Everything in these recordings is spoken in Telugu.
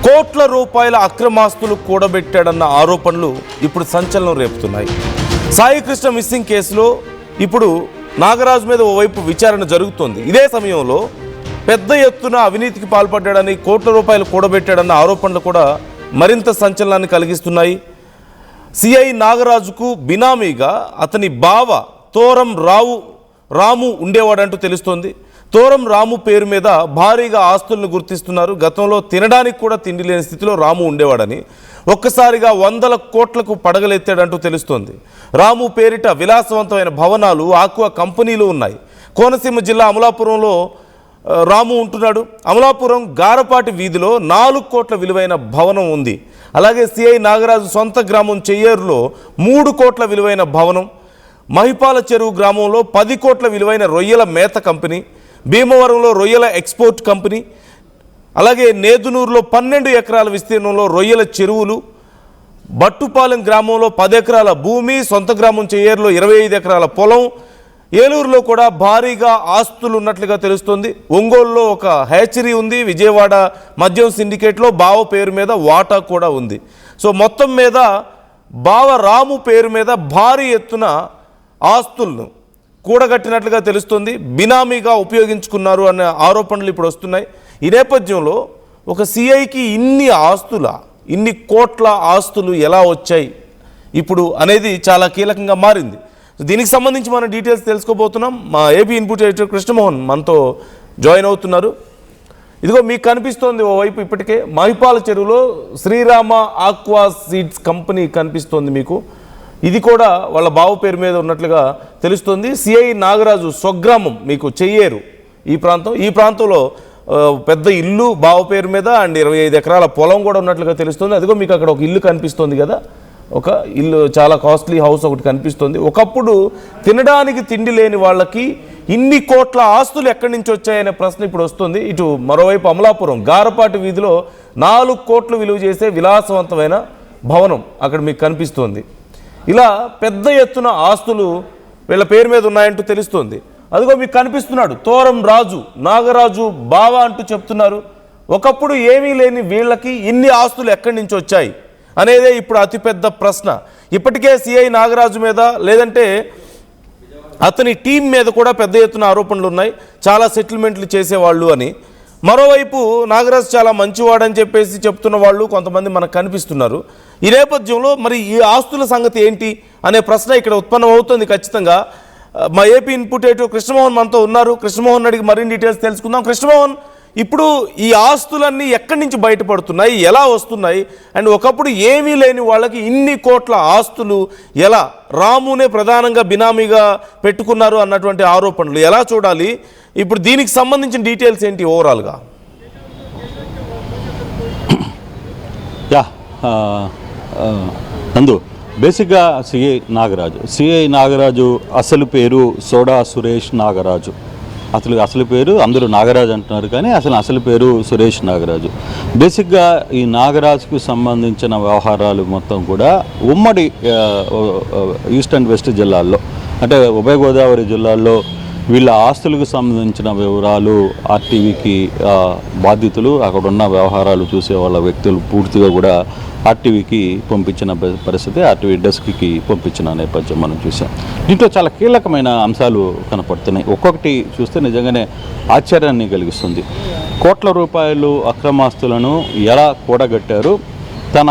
కోట్ల రూపాయల అక్రమాస్తులు కూడబెట్టాడన్న ఆరోపణలు ఇప్పుడు సంచలనం రేపుతున్నాయి. సాయికృష్ణ మిస్సింగ్ కేసులో ఇప్పుడు నాగరాజు మీద ఓవైపు విచారణ జరుగుతోంది. ఇదే సమయంలో పెద్ద ఎత్తున అవినీతికి పాల్పడ్డాడని, కోట్ల రూపాయలు కూడబెట్టాడన్న ఆరోపణలు కూడా మరింత సంచలనాన్ని కలిగిస్తున్నాయి. సిఐ నాగరాజుకు బినామీగా అతని బావ తోరం రాము ఉండేవాడంటూ తెలుస్తోంది. తోరం రాము పేరు మీద భారీగా ఆస్తులను గుర్తిస్తున్నారు. గతంలో తినడానికి కూడా తిండి లేని స్థితిలో రాము ఉండేవాడని, ఒక్కసారిగా 100 కోట్లకు పడగలెత్తాడంటూ తెలుస్తోంది. రాము పేరిట విలాసవంతమైన భవనాలు, ఆక్వా కంపెనీలు ఉన్నాయి. కోనసీమ జిల్లా అమలాపురంలో రాము ఉంటున్నాడు. అమలాపురం గారపాటి వీధిలో 4 కోట్ల విలువైన భవనం ఉంది. అలాగే సిఐ నాగరాజు సొంత గ్రామం చెయ్యేరులో 3 కోట్ల విలువైన భవనం, మహిపాల చెరువు గ్రామంలో 10 కోట్ల విలువైన రొయ్యల మేత కంపెనీ, భీమవరంలో రొయ్యల ఎక్స్పోర్ట్ కంపెనీ, అలాగే నేదునూరులో 12 ఎకరాల విస్తీర్ణంలో రొయ్యల చెరువులు, బట్టుపాలెం గ్రామంలో 10 ఎకరాల భూమి, సొంత గ్రామం చెయ్యేరులో 25 ఎకరాల పొలం, ఏలూరులో కూడా భారీగా ఆస్తులు ఉన్నట్లుగా తెలుస్తుంది. ఒంగోలులో ఒక హ్యాచరీ ఉంది. విజయవాడ మద్యం సిండికేట్లో బావ పేరు మీద వాటా కూడా ఉంది. సో మొత్తం మీద బావ రాము పేరు మీద భారీ ఎత్తున ఆస్తులను కూడగట్టినట్లుగా తెలుస్తుంది. బినామీగా ఉపయోగించుకున్నారు అనే ఆరోపణలు ఇప్పుడు వస్తున్నాయి. ఈ నేపథ్యంలో ఒక సిఐకి ఇన్ని కోట్ల ఆస్తులు ఎలా వచ్చాయి ఇప్పుడు అనేది చాలా కీలకంగా మారింది. దీనికి సంబంధించి మనం డీటెయిల్స్ తెలుసుకోబోతున్నాం. మా ఏబీ ఇన్పుట్ ఎడిటర్ కృష్ణమోహన్ మనతో జాయిన్ అవుతున్నారు. ఇదిగో మీకు కనిపిస్తోంది ఓవైపు ఇప్పటికే మహిపాల చెరువులో శ్రీరామ ఆక్వా సీడ్స్ కంపెనీ కనిపిస్తోంది మీకు. ఇది కూడా వాళ్ళ బావ పేరు మీద ఉన్నట్లుగా తెలుస్తుంది. సిఐ నాగరాజు స్వగ్రామం మీకు చెయ్యేరు ఈ ప్రాంతంలో పెద్ద ఇల్లు బావ పేరు మీద అండ్ 25 ఎకరాల పొలం కూడా ఉన్నట్లుగా తెలుస్తుంది. అదిగో మీకు అక్కడ ఒక ఇల్లు కనిపిస్తుంది కదా, ఒక ఇల్లు, చాలా కాస్ట్లీ హౌస్ ఒకటి కనిపిస్తుంది. ఒకప్పుడు తినడానికి తిండి లేని వాళ్ళకి ఇన్ని కోట్ల ఆస్తులు ఎక్కడి నుంచి వచ్చాయనే ప్రశ్న ఇప్పుడు వస్తుంది. ఇటు మరోవైపు అమలాపురం గారపాటి వీధిలో 4 కోట్లు విలువ చేసే విలాసవంతమైన భవనం అక్కడ మీకు కనిపిస్తుంది. ఇలా పెద్ద ఎత్తున ఆస్తులు వీళ్ళ పేరు మీద ఉన్నాయంటూ తెలుస్తుంది. అదిగో మీకు కనిపిస్తున్నాడు తోరం నాగరాజు బావ అంటూ చెప్తున్నారు. ఒకప్పుడు ఏమీ లేని వీళ్ళకి ఇన్ని ఆస్తులు ఎక్కడి నుంచి వచ్చాయి అనేదే ఇప్పుడు అతిపెద్ద ప్రశ్న. ఇప్పటికే సిఐ నాగరాజు మీద లేదంటే అతని టీం మీద కూడా పెద్ద ఎత్తున ఆరోపణలు ఉన్నాయి, చాలా సెటిల్మెంట్లు చేసేవాళ్ళు అని. మరోవైపు నాగరాజు చాలా మంచివాడని చెప్పేసి చెప్తున్న వాళ్ళు కొంతమంది మనకు కనిపిస్తున్నారు. ఈ నేపథ్యంలో మరి ఈ ఆస్తుల సంగతి ఏంటి అనే ప్రశ్న ఇక్కడ ఉత్పన్నం అవుతుంది ఖచ్చితంగా. మా ఏపీ ఇన్పుట్ ఎడిటర్ కృష్ణమోహన్ మనతో ఉన్నారు. కృష్ణమోహన్ అడిగి మరిన్ని డీటెయిల్స్ తెలుసుకుందాం. కృష్ణమోహన్, ఇప్పుడు ఈ ఆస్తులన్నీ ఎక్కడి నుంచి బయటపడుతున్నాయి, ఎలా వస్తున్నాయి, అండ్ ఒకప్పుడు ఏమీ లేని వాళ్ళకి ఇన్ని కోట్ల ఆస్తులు ఎలా, రామునే ప్రధానంగా బినామీగా పెట్టుకున్నారు అన్నటువంటి ఆరోపణలు ఎలా చూడాలి? ఇప్పుడు దీనికి సంబంధించిన డీటెయిల్స్ ఏంటి ఓవరాల్గా? నందు, బేసిక్గా సిఐ నాగరాజు అసలు పేరు సోడా సురేష్ నాగరాజు. అసలు పేరు అందరూ నాగరాజు అంటున్నారు, కానీ అసలు పేరు సురేష్ నాగరాజు. బేసిక్గా ఈ నాగరాజుకు సంబంధించిన వ్యవహారాలు మొత్తం కూడా ఉమ్మడి ఈస్ట్ అండ్ వెస్ట్ జిల్లాల్లో, అంటే ఉభయ గోదావరి జిల్లాల్లో వీళ్ళ ఆస్తులకు సంబంధించిన వివరాలు ఆర్టీవీకి బాధితులు, అక్కడ ఉన్న వ్యవహారాలు చూసే వాళ్ళ వ్యక్తులు పూర్తిగా కూడా ఆర్టీవీకి పంపించిన పరిస్థితి, ఆర్టీవీ డెస్క్కి పంపించిన నేపథ్యం మనం చూసాం. దీంట్లో చాలా కీలకమైన అంశాలు కనపడుతున్నాయి. ఒక్కొక్కటి చూస్తే నిజంగానే ఆశ్చర్యాన్ని కలిగిస్తుంది. కోట్ల రూపాయలు అక్రమాస్తులను ఎలా కూడగట్టారు, తన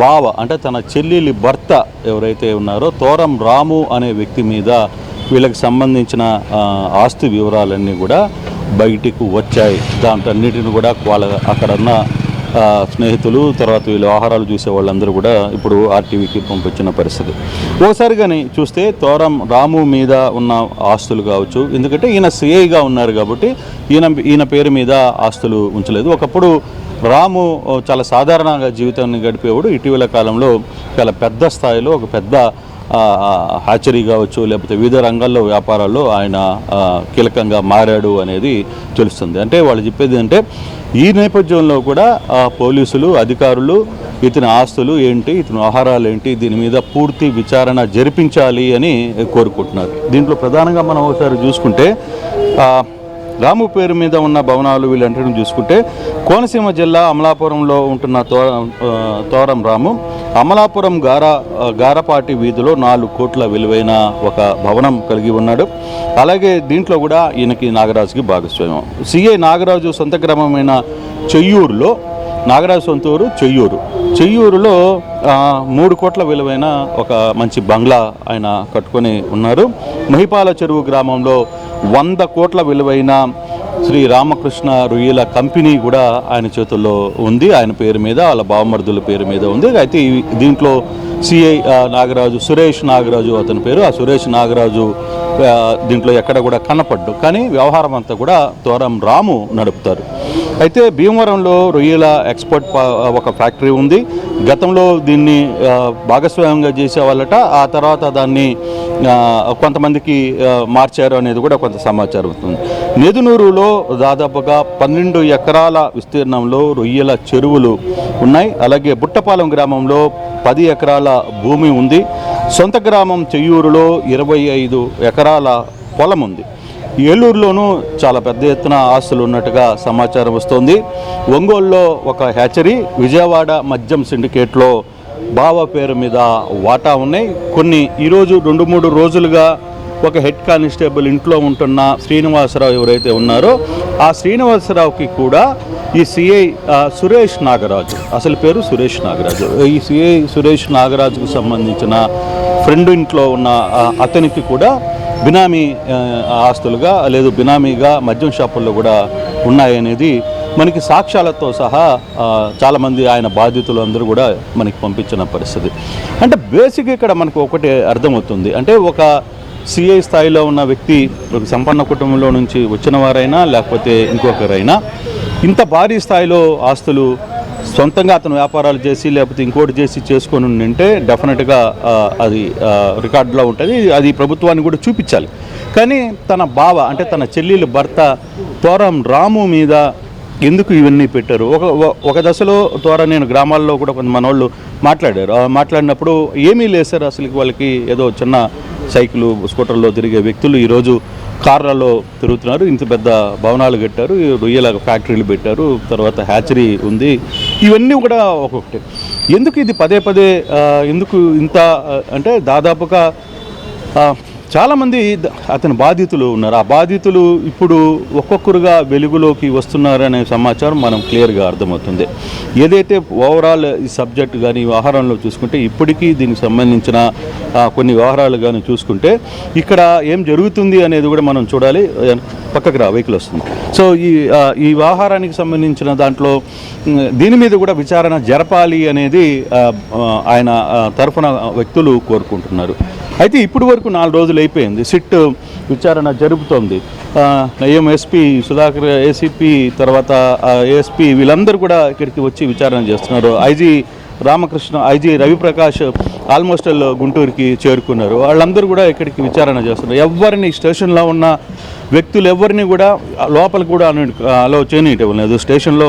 బావ అంటే తన చెల్లెలి భర్త ఎవరైతే ఉన్నారో తోరం రాము అనే వ్యక్తి మీద వీళ్ళకి సంబంధించిన ఆస్తి వివరాలన్నీ కూడా బయటికి వచ్చాయి. దాంట్లో అన్నిటిని కూడా వాళ్ళ అక్కడ ఉన్న స్నేహితులు, తర్వాత వీళ్ళ వ్యవహారాలు చూసే వాళ్ళందరూ కూడా ఇప్పుడు ఆర్టీవీకి పంపించిన పరిస్థితి. ఒకసారి కానీ చూస్తే తోరం రాము మీద ఉన్న ఆస్తులు కావచ్చు, ఎందుకంటే ఈయన సిఐగా ఉన్నారు కాబట్టి ఈయన పేరు మీద ఆస్తులు ఉంచలేదు. ఒకప్పుడు రాము చాలా సాధారణంగా జీవితాన్ని గడిపేవాడు. ఇటీవల కాలంలో చాలా పెద్ద స్థాయిలో ఒక పెద్ద హ్యాచరీ కావచ్చు, లేకపోతే వివిధ రంగాల్లో వ్యాపారాల్లో ఆయన కీలకంగా మారాడు అనేది తెలుస్తుంది. అంటే వాళ్ళు చెప్పేది అంటే ఈ నేపథ్యంలో కూడా పోలీసులు అధికారులు ఇతని ఆస్తులు ఏంటి, ఇతని వ్యవహారాలు ఏంటి, దీని మీద పూర్తి విచారణ జరిపించాలి అని కోరుకుంటున్నారు. దీంట్లో ప్రధానంగా మనం ఒకసారి చూసుకుంటే రాము పేరు మీద ఉన్న భవనాలు వీళ్ళంటిని చూసుకుంటే కోనసీమ జిల్లా అమలాపురంలో ఉంటున్న తోరం రాము అమలాపురం గారపాటి వీధిలో 4 కోట్ల విలువైన ఒక భవనం కలిగి ఉన్నాడు. అలాగే దీంట్లో కూడా ఈయనకి నాగరాజుకి భాగస్వామ్యం. సిఐ నాగరాజు సొంత గ్రామమైన చెయ్యూరులో, నాగరాజు సొంత ఊరు చెయ్యూరులో 3 కోట్ల విలువైన ఒక మంచి బంగ్లా ఆయన కట్టుకొని ఉన్నారు. మహిపాల చెరువు గ్రామంలో 100 కోట్ల విలువైన శ్రీ రామకృష్ణ రొయ్యల కంపెనీ కూడా ఆయన చేతుల్లో ఉంది. ఆయన పేరు మీద, వాళ్ళ బావమర్దుల పేరు మీద ఉంది. అయితే దీంట్లో సిఐ నాగరాజు, సురేష్ నాగరాజు అతని పేరు. ఆ సురేష్ నాగరాజు దీంట్లో ఎక్కడ కూడా కనపడ్డు, కానీ వ్యవహారం అంతా కూడా తోరం రాము నడుపుతారు. అయితే భీమవరంలో రొయ్యల ఎక్స్పోర్ట్ ఒక ఫ్యాక్టరీ ఉంది. గతంలో దీన్ని భాగస్వామ్యంగా చేసేవాళ్ళట, ఆ తర్వాత దాన్ని కొంతమందికి మార్చారు అనేది కూడా కొంత సమాచారం అవుతుంది. నెదునూరులో దాదాపుగా 12 ఎకరాల విస్తీర్ణంలో రొయ్యల చెరువులు ఉన్నాయి. అలాగే బుట్టపాలెం గ్రామంలో 10 ఎకరాల భూమి ఉంది. సొంత గ్రామం చెయ్యూరులో 25 ఎకరాల పొలం ఉంది. ఏలూరులోనూ చాలా పెద్ద ఎత్తున ఆస్తులు ఉన్నట్టుగా సమాచారం వస్తోంది. ఒంగోలులో ఒక హ్యాచరీ, విజయవాడ మద్యం సిండికేట్లో బావ పేరు మీద వాటా ఉన్నాయి. కొన్ని ఈరోజు 2-3 రోజులుగా ఒక హెడ్ కానిస్టేబుల్ ఇంట్లో ఉంటున్న శ్రీనివాసరావు ఎవరైతే ఉన్నారో ఆ శ్రీనివాసరావుకి కూడా ఈ సిఐ సురేష్ నాగరాజు, అసలు పేరు సురేష్ నాగరాజు, ఈ సిఐ సురేష్ నాగరాజుకు సంబంధించిన ఫ్రెండ్ ఇంట్లో ఉన్న అతనికి కూడా బినామీ ఆస్తులుగా లేదు బినామీగా మద్యం షాపుల్లో కూడా ఉన్నాయనేది మనకి సాక్ష్యాలతో సహా చాలామంది ఆయన బాధితులు అందరూ కూడా మనకి పంపించిన పరిస్థితి. అంటే బేసిక్గా ఇక్కడ మనకు ఒకటి అర్థమవుతుంది, అంటే ఒక సిఐ స్థాయిలో ఉన్న వ్యక్తి ఒక సంపన్న కుటుంబంలో నుంచి వచ్చిన వారైనా లేకపోతే ఇంకొకరైనా ఇంత భారీ స్థాయిలో ఆస్తులు సొంతంగా అతను వ్యాపారాలు చేసి లేకపోతే ఇంకోటి చేసి చేసుకొని ఉంటే డెఫినెట్గా అది రికార్డులో ఉంటుంది. అది ప్రభుత్వాన్ని కూడా చూపించాలి. కానీ తన బావ అంటే తన చెల్లెలు భర్త తోరం రాము మీద ఎందుకు ఇవన్నీ పెట్టారు? ఒక దశలో ద్వారా నేను గ్రామాల్లో కూడా కొంత మనోళ్ళు మాట్లాడారు. మాట్లాడినప్పుడు ఏమీ లేదు సార్, అసలు వాళ్ళకి ఏదో చిన్న సైకిల్ స్కూటర్లో తిరిగే వ్యక్తులు ఈరోజు కార్లలో తిరుగుతున్నారు, ఇంత పెద్ద భవనాలు కట్టారు, రొయ్యల ఫ్యాక్టరీలు పెట్టారు, తర్వాత హ్యాచరీ ఉంది. ఇవన్నీ కూడా ఒక్కొక్కటి. ఎందుకు ఇది పదే పదే ఎందుకు ఇంత అంటే దాదాపుగా చాలామంది అతని బాధితులు ఉన్నారు. ఆ బాధితులు ఇప్పుడు ఒక్కొక్కరుగా వెలుగులోకి వస్తున్నారనే సమాచారం మనం క్లియర్గా అర్థమవుతుంది. ఏదైతే ఓవరాల్ ఈ సబ్జెక్ట్ కానీ వ్యవహారంలో చూసుకుంటే ఇప్పటికీ దీనికి సంబంధించిన కొన్ని వ్యవహారాలు కానీ చూసుకుంటే ఇక్కడ ఏం జరుగుతుంది అనేది కూడా మనం చూడాలి. పక్కకు రా, వెహికల్ వస్తుంది. సో ఈ వ్యవహారానికి సంబంధించిన దాంట్లో దీని మీద కూడా విచారణ జరపాలి అనేది ఆయన తరఫున వ్యక్తులు కోరుకుంటున్నారు. అయితే ఇప్పటి వరకు 4 రోజులు అయిపోయింది, సిట్ విచారణ జరుపుతోంది. ఎస్పీ సుధాకర్, ఏసీపీ, తర్వాత ఏఎస్పీ వీళ్ళందరూ కూడా ఇక్కడికి వచ్చి విచారణ చేస్తున్నారు. IG Ramakrishna, IG Raviprakash almost గుంటూరుకి చేరుకున్నారు. వాళ్ళందరూ కూడా ఇక్కడికి విచారణ చేస్తున్నారు. ఎవరిని స్టేషన్లో ఉన్న వ్యక్తులు ఎవరిని కూడా లోపలికి కూడా అలో చేయనివ్వడం లేదు. స్టేషన్లో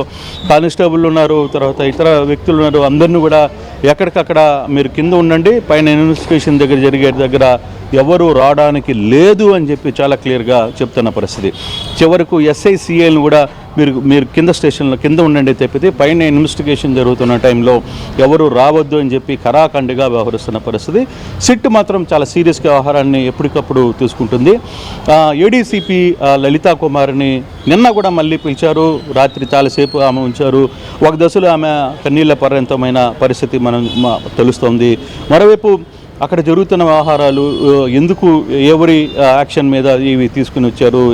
కానిస్టేబుల్ ఉన్నారు, తర్వాత ఇతర వ్యక్తులు ఉన్నారు. అందరినీ కూడా ఎక్కడికక్కడ మీరు కింద ఉండండి, పైన ఇన్వెస్టిగేషన్ జరిగే దగ్గర ఎవరు రావడానికి లేదు అని చెప్పి చాలా క్లియర్గా చెప్తున్న పరిస్థితి. చివరకు ఎస్ఐసిఐలను కూడా మీరు కింద స్టేషన్లో కింద ఉండండి తప్పితే పైన ఇన్వెస్టిగేషన్ జరుగుతున్న టైంలో ఎవరు రావద్దు అని చెప్పి ఖరాఖండిగా వ్యవహరిస్తున్న పరిస్థితి. సిట్ మాత్రం చాలా సీరియస్గా వ్యవహారాన్ని ఎప్పటికప్పుడు తీసుకుంటుంది. ఏడీసీపీ లలితా కుమార్ని నిన్న కూడా మళ్ళీ పిలిచారు, రాత్రి చాలాసేపు ఆమె ఉంచారు. ఒక దశలో ఆమె కన్నీళ్ల పర్యంతమైన పరిస్థితి మనం తెలుస్తోంది. మరోవైపు అక్కడ జరుగుతున్న వ్యవహారాలు ఎందుకు ఎవరి యాక్షన్ మీద ఇవి తీసుకుని వచ్చారు,